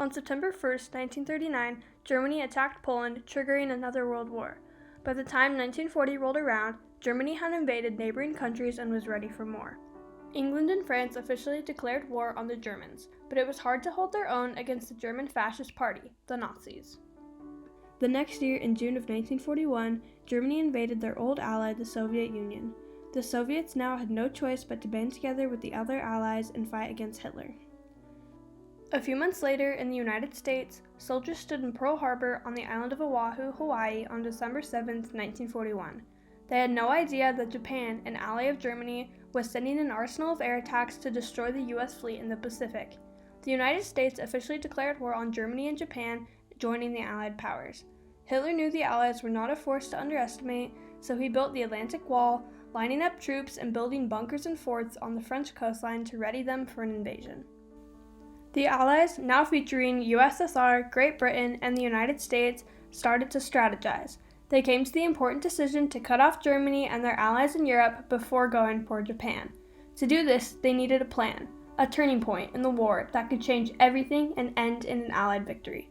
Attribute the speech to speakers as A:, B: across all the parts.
A: On September 1st, 1939, Germany attacked Poland, triggering another world war. By the time 1940 rolled around, Germany had invaded neighboring countries and was ready for more. England and France officially declared war on the Germans, but it was hard to hold their own against the German fascist party, the Nazis. The next year, in June of 1941, Germany invaded their old ally, the Soviet Union. The Soviets now had no choice but to band together with the other allies and fight against Hitler. A few months later, in the United States, soldiers stood in Pearl Harbor on the island of Oahu, Hawaii, on December 7, 1941. They had no idea that Japan, an ally of Germany, was sending an arsenal of air attacks to destroy the U.S. fleet in the Pacific. The United States officially declared war on Germany and Japan, joining the Allied powers. Hitler knew the Allies were not a force to underestimate, so he built the Atlantic Wall, lining up troops and building bunkers and forts on the French coastline to ready them for an invasion. The Allies, now featuring USSR, Great Britain, and the United States, started to strategize. They came to the important decision to cut off Germany and their allies in Europe before going for Japan. To do this, they needed a plan, a turning point in the war that could change everything and end in an Allied victory.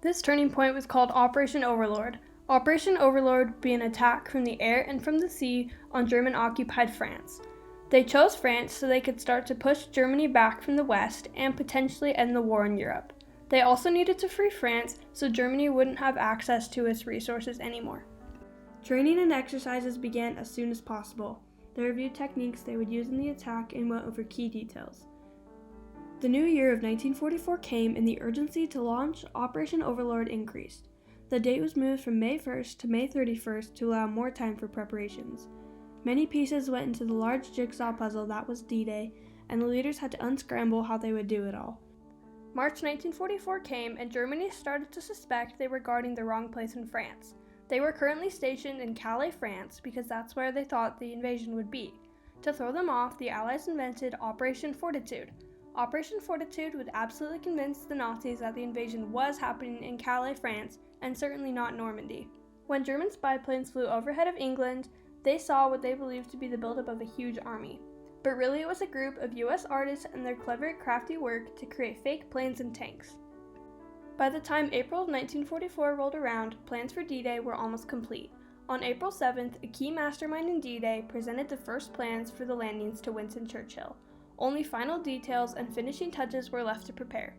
A: This turning point was called Operation Overlord. Operation Overlord would be an attack from the air and from the sea on German-occupied France. They chose France so they could start to push Germany back from the west and potentially end the war in Europe. They also needed to free France so Germany wouldn't have access to its resources anymore. Training and exercises began as soon as possible. They reviewed techniques they would use in the attack and went over key details. The new year of 1944 came and the urgency to launch Operation Overlord increased. The date was moved from May 1st to May 31st to allow more time for preparations. Many pieces went into the large jigsaw puzzle that was D-Day, and the leaders had to unscramble how they would do it all. March 1944 came, and Germany started to suspect they were guarding the wrong place in France. They were currently stationed in Calais, France, because that's where they thought the invasion would be. To throw them off, the Allies invented Operation Fortitude. Operation Fortitude would absolutely convince the Nazis that the invasion was happening in Calais, France, and certainly not Normandy. When German spy planes flew overhead of England, they saw what they believed to be the buildup of a huge army. But really it was a group of US artists and their clever, crafty work to create fake planes and tanks. By the time April of 1944 rolled around, plans for D-Day were almost complete. On April 7th, a key mastermind in D-Day presented the first plans for the landings to Winston Churchill. Only final details and finishing touches were left to prepare.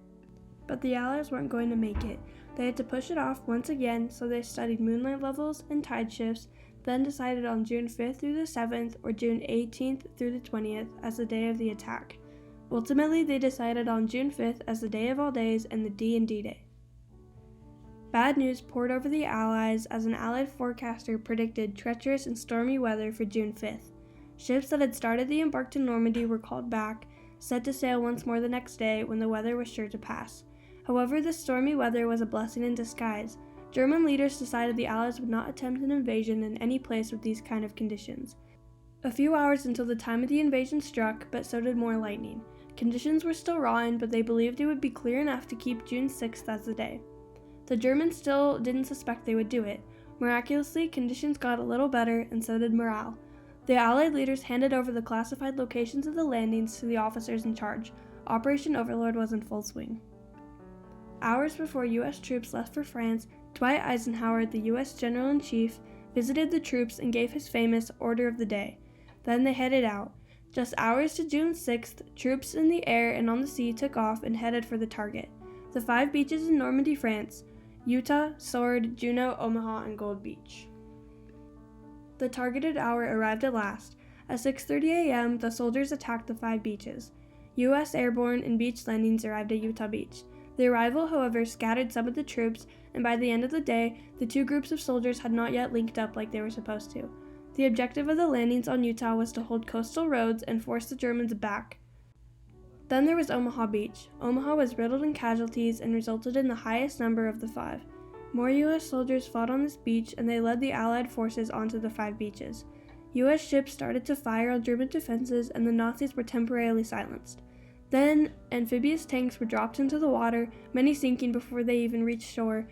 A: But the Allies weren't going to make it. They had to push it off once again, so they studied moonlight levels and tide shifts, then decided on June 5th through the 7th or June 18th through the 20th as the day of the attack. Ultimately, they decided on June 5th as the day of all days and the D in D-Day. Bad news poured over the Allies as an Allied forecaster predicted treacherous and stormy weather for June 5th. Ships that had started the embark to Normandy were called back, set to sail once more the next day when the weather was sure to pass. However, the stormy weather was a blessing in disguise. German leaders decided the Allies would not attempt an invasion in any place with these kind of conditions. A few hours until the time of the invasion struck, but so did more lightning. Conditions were still rotten, but they believed it would be clear enough to keep June 6th as the day. The Germans still didn't suspect they would do it. Miraculously, conditions got a little better, and so did morale. The Allied leaders handed over the classified locations of the landings to the officers in charge. Operation Overlord was in full swing. Hours before U.S. troops left for France, Dwight Eisenhower, the U.S. General-in-Chief, visited the troops and gave his famous Order of the Day. Then they headed out. Just hours to June 6th, troops in the air and on the sea took off and headed for the target. The 5 beaches in Normandy, France: Utah, Sword, Juno, Omaha, and Gold Beach. The targeted hour arrived at last. At 6:30 a.m., the soldiers attacked the 5 beaches. U.S. airborne and beach landings arrived at Utah Beach. The arrival, however, scattered some of the troops, and by the end of the day, the 2 groups of soldiers had not yet linked up like they were supposed to. The objective of the landings on Utah was to hold coastal roads and force the Germans back. Then there was Omaha Beach. Omaha was riddled in casualties and resulted in the highest number of the 5. More U.S. soldiers fought on this beach, and they led the Allied forces onto the 5 beaches. U.S. ships started to fire on German defenses, and the Nazis were temporarily silenced. Then, amphibious tanks were dropped into the water, many sinking before they even reached shore,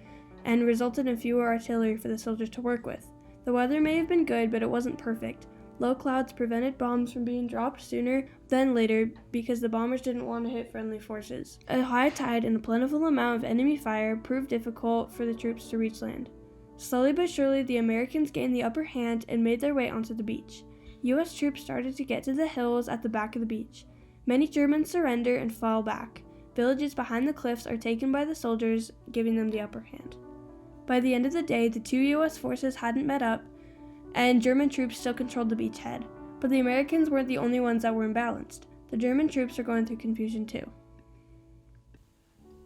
A: and resulted in fewer artillery for the soldiers to work with. The weather may have been good, but it wasn't perfect. Low clouds prevented bombs from being dropped sooner than later because the bombers didn't want to hit friendly forces. A high tide and a plentiful amount of enemy fire proved difficult for the troops to reach land. Slowly but surely, the Americans gained the upper hand and made their way onto the beach. U.S. troops started to get to the hills at the back of the beach. Many Germans surrender and fall back. Villages behind the cliffs are taken by the soldiers, giving them the upper hand. By the end of the day, the two U.S. forces hadn't met up, and German troops still controlled the beachhead. But the Americans weren't the only ones that were imbalanced. The German troops were going through confusion too.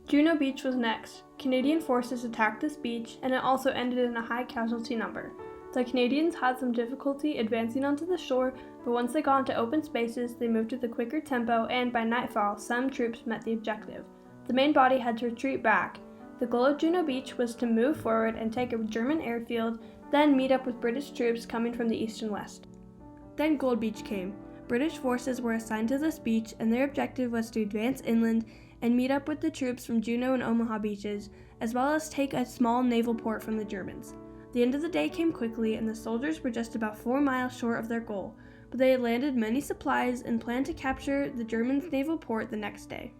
A: Juno Beach was next. Canadian forces attacked this beach, and it also ended in a high casualty number. The Canadians had some difficulty advancing onto the shore, but once they got into open spaces, they moved with a quicker tempo, and by nightfall, some troops met the objective. The main body had to retreat back. The goal of Juno Beach was to move forward and take a German airfield, then meet up with British troops coming from the east and west. Then Gold Beach came. British forces were assigned to this beach, and their objective was to advance inland and meet up with the troops from Juno and Omaha beaches, as well as take a small naval port from the Germans. The end of the day came quickly, and the soldiers were just about 4 miles short of their goal, but they had landed many supplies and planned to capture the Germans' naval port the next day.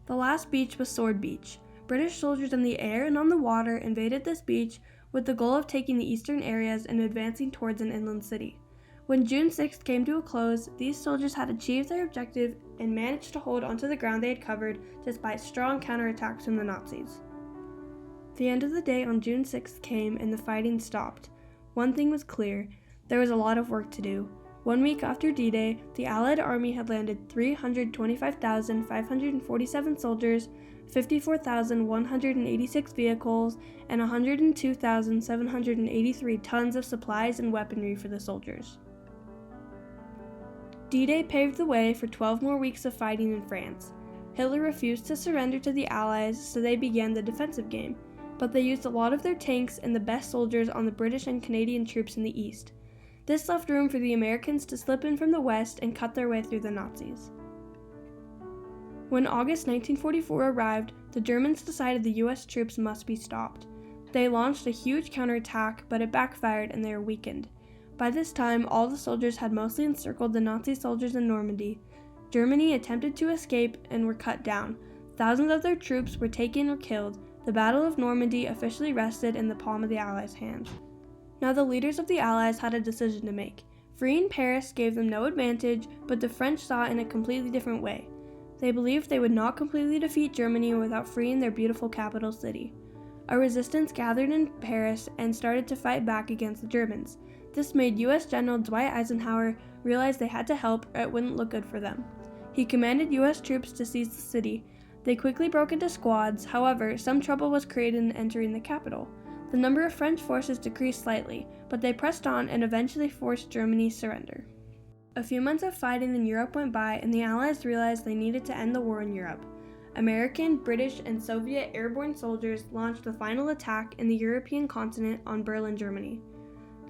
A: The last beach was Sword Beach. British soldiers in the air and on the water invaded this beach with the goal of taking the eastern areas and advancing towards an inland city. When June 6th came to a close, these soldiers had achieved their objective and managed to hold onto the ground they had covered despite strong counterattacks from the Nazis. The end of the day on June 6th came and the fighting stopped. One thing was clear: there was a lot of work to do. 1 week after D-Day, the Allied army had landed 325,547 soldiers, 54,186 vehicles, and 102,783 tons of supplies and weaponry for the soldiers. D-Day paved the way for 12 more weeks of fighting in France. Hitler refused to surrender to the Allies, so they began the defensive game, but they used a lot of their tanks and the best soldiers on the British and Canadian troops in the east. This left room for the Americans to slip in from the west and cut their way through the Nazis. When August 1944 arrived, the Germans decided the U.S. troops must be stopped. They launched a huge counterattack, but it backfired and they were weakened. By this time, all the soldiers had mostly encircled the Nazi soldiers in Normandy. Germany attempted to escape and were cut down. Thousands of their troops were taken or killed. The Battle of Normandy officially rested in the palm of the Allies' hands. Now the leaders of the Allies had a decision to make. Freeing Paris gave them no advantage, but the French saw it in a completely different way. They believed they would not completely defeat Germany without freeing their beautiful capital city. A resistance gathered in Paris and started to fight back against the Germans. This made U.S. General Dwight Eisenhower realize they had to help or it wouldn't look good for them. He commanded U.S. troops to seize the city. They quickly broke into squads. However, some trouble was created in entering the capital. The number of French forces decreased slightly, but they pressed on and eventually forced Germany's surrender. A few months of fighting in Europe went by, and the Allies realized they needed to end the war in Europe. American, British, and Soviet airborne soldiers launched the final attack in the European continent on Berlin, Germany.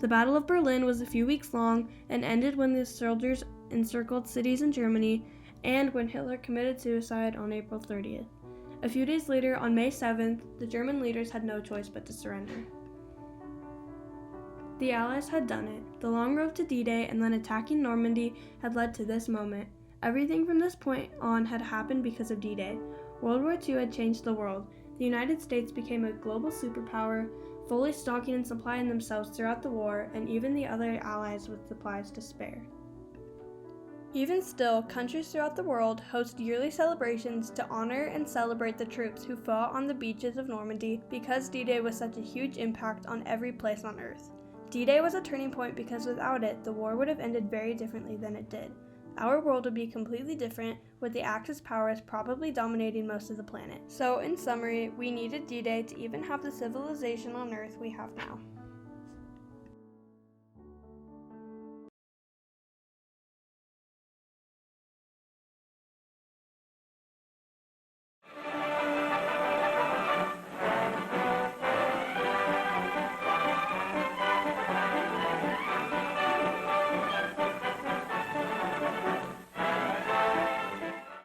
A: The Battle of Berlin was a few weeks long and ended when the soldiers encircled cities in Germany and when Hitler committed suicide on April 30th. A few days later, on May 7th, the German leaders had no choice but to surrender. The Allies had done it. The long road to D-Day and then attacking Normandy had led to this moment. Everything from this point on had happened because of D-Day. World War II had changed the world. The United States became a global superpower, fully stocking and supplying themselves throughout the war, and even the other allies with supplies to spare. Even still, countries throughout the world host yearly celebrations to honor and celebrate the troops who fought on the beaches of Normandy because D-Day was such a huge impact on every place on Earth. D-Day was a turning point because without it, the war would have ended very differently than it did. Our world would be completely different, with the Axis powers probably dominating most of the planet. So, in summary, we needed D-Day to even have the civilization on Earth we have now.